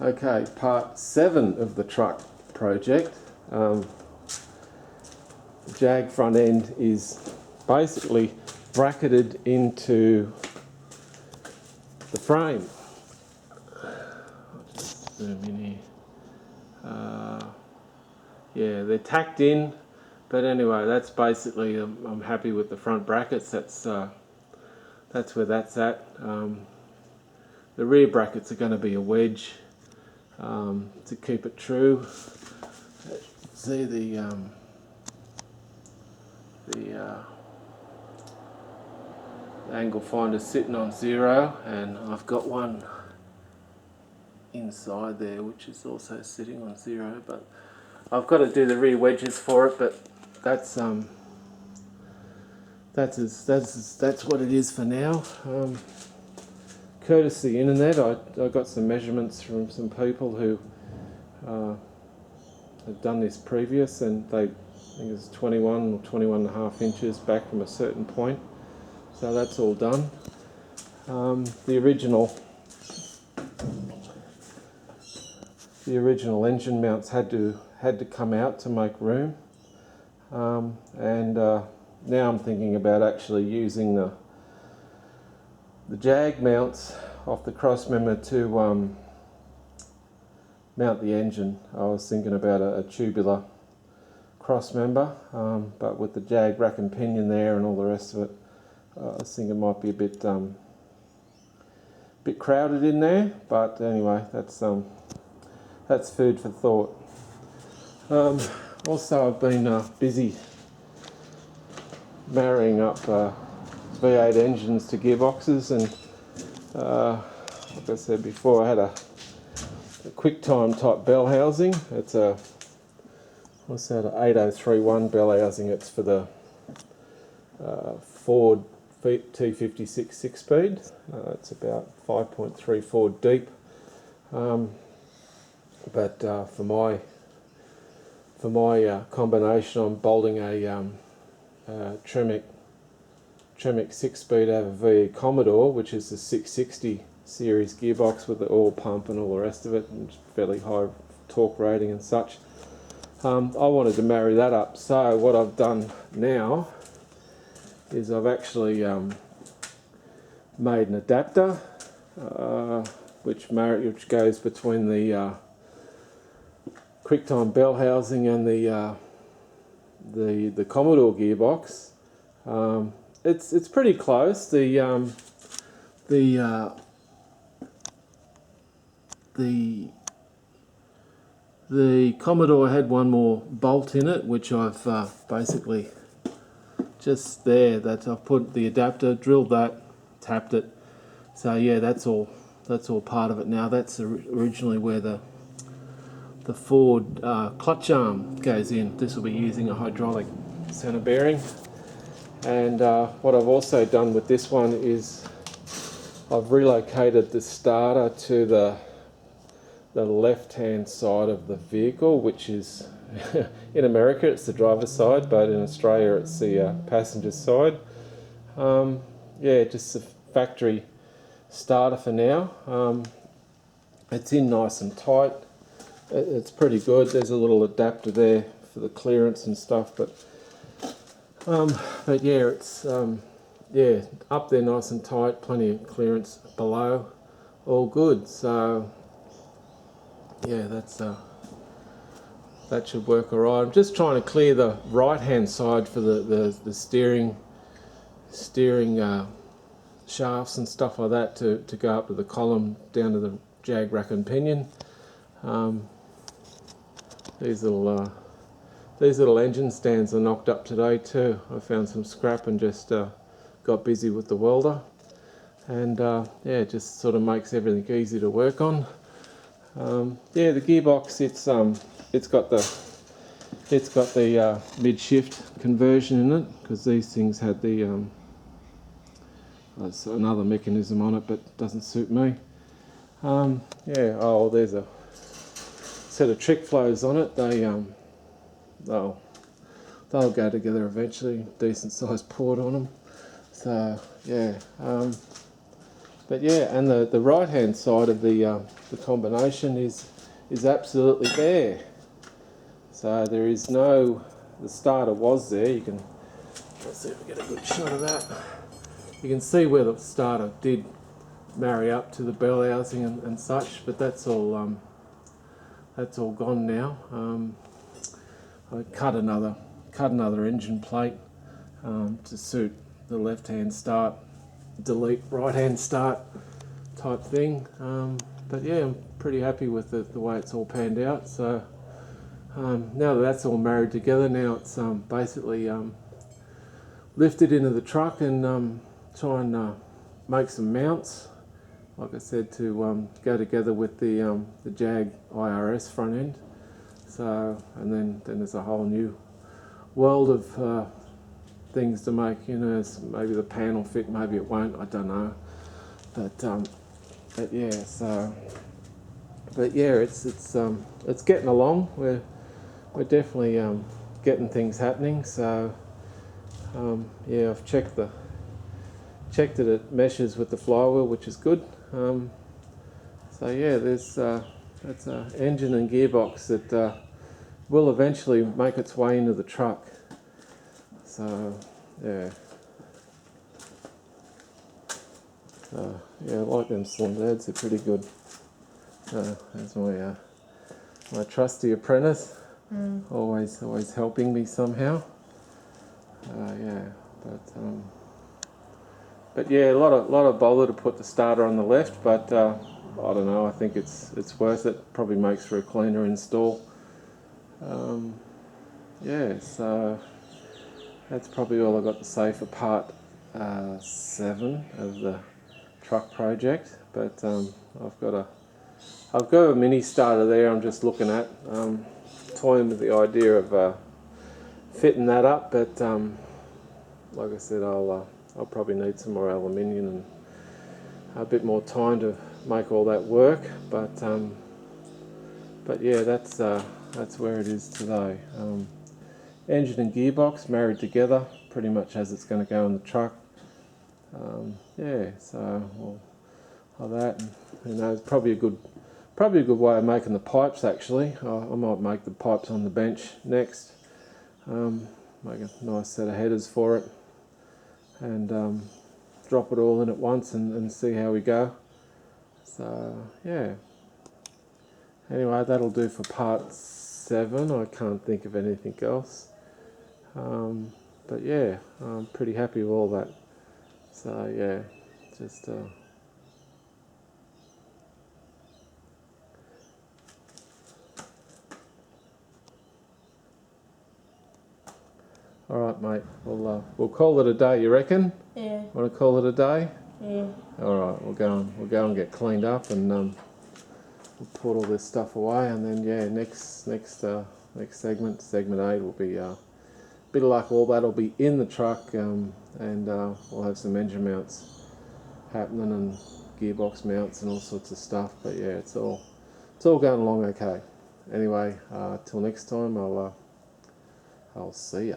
Okay, part 7 of the truck project. The Jag front end is basically bracketed into the frame. I'll just zoom in here. Yeah, they're tacked in, but anyway, that's basically, I'm happy with the front brackets. That's where that's at. The rear brackets are going to be a wedge to keep it true. See the angle finder sitting on 0, and I've got one inside there which is also sitting on 0, but I've got to do the rear wedges for it, but that's what it is for now. Courtesy internet, I got some measurements from some people who have done this previous, and I think it's 21 or 21.5 inches back from a certain point, so that's all done. The original engine mounts had to come out to make room, and now I'm thinking about actually using the Jag mounts off the crossmember to mount the engine. I was thinking about a tubular crossmember, but with the Jag rack and pinion there and all the rest of it, I think it might be a bit crowded in there. But anyway, that's food for thought. Also, I've been busy marrying up V8 engines to gearboxes, and like I said before, I had a QuickTime type bell housing. It's a, what's that, an 8031 bell housing. It's for the Ford T6060 6-speed. It's about 5.34 deep, but for my combination, I'm bolting a Tremec 6-speed out of VE Commodore, which is the 660 series gearbox with the oil pump and all the rest of it, and fairly high torque rating and such. I wanted to marry that up, so what I've done now is I've actually made an adapter which goes between the QuickTime bell housing and the Commodore gearbox. It's pretty close. The Commodore had one more bolt in it, which I've basically just there. That I've put the adapter, drilled that, tapped it. So yeah, that's all part of it now. That's originally where the Ford clutch arm goes in. This will be using a hydraulic center bearing. And what I've also done with this one is I've relocated the starter to the left-hand side of the vehicle, which is in America it's the driver's side, but in Australia it's the passenger side. Yeah, just a factory starter for now. It's in nice and tight. It's pretty good. There's a little adapter there for the clearance and stuff, but yeah, it's yeah, up there nice and tight, plenty of clearance below, all good. So yeah, that should work alright. I'm just trying to clear the right hand side for the steering shafts and stuff like that to go up to the column down to the Jag rack and pinion. These little engine stands are knocked up today too. I found some scrap and just got busy with the welder, and yeah, it just sort of makes everything easy to work on. Yeah, the gearbox, it's got the mid shift conversion in it, because these things had the there's another mechanism on it, but it doesn't suit me. Yeah, oh, there's a set of trick flows on it. They'll go together eventually. Decent sized port on them. So yeah, But yeah, and the right hand side of the combination is absolutely bare. So there is no, the starter was there. You can, let's see if we get a good shot of that. You can see where the starter did marry up to the bell housing and such, but that's all gone now. I cut another engine plate to suit the left hand start, delete right hand start type thing. But yeah, I'm pretty happy with the way it's all panned out. So now that that's all married together, now it's basically lifted into the truck and try and make some mounts, like I said, to go together with the Jag IFS front end. So, and then there's a whole new world of things to make. You know, maybe the pan will fit, maybe it won't. I don't know. But yeah, so. But yeah, it's getting along. We're definitely getting things happening. So yeah, I've checked that it meshes with the flywheel, which is good. So yeah, there's that's an engine and gearbox that will eventually make its way into the truck. So yeah, yeah, I like them cylinder heads. They're pretty good. There's my trusty apprentice, always helping me somehow. Yeah, but yeah, a lot of bother to put the starter on the left, but I don't know. I think it's worth it. Probably makes for a cleaner install. Yeah, so that's probably all I've got to say for part 7 of the truck project. But I've got a mini starter there. I'm just looking at toying with the idea of fitting that up, but like I said, I'll probably need some more aluminium and a bit more time to make all that work. But yeah, that's where it is today. Engine and gearbox married together, pretty much as it's going to go in the truck. Yeah, so we'll have that. And, you know, it's probably a good way of making the pipes. Actually, I might make the pipes on the bench next. Make a nice set of headers for it, and drop it all in at once and see how we go. So yeah. Anyway, that'll do for part 7. I can't think of anything else. But yeah, I'm pretty happy with all that. So yeah, just all right, mate. We'll call it a day. You reckon? Yeah. Want to call it a day? Yeah. All right. We'll go and get cleaned up, and we'll put all this stuff away, and then yeah, next segment 8 will be bit of luck. All that'll be in the truck, and we'll have some engine mounts happening and gearbox mounts and all sorts of stuff. But yeah, it's all going along okay. Anyway, till next time, I'll see ya.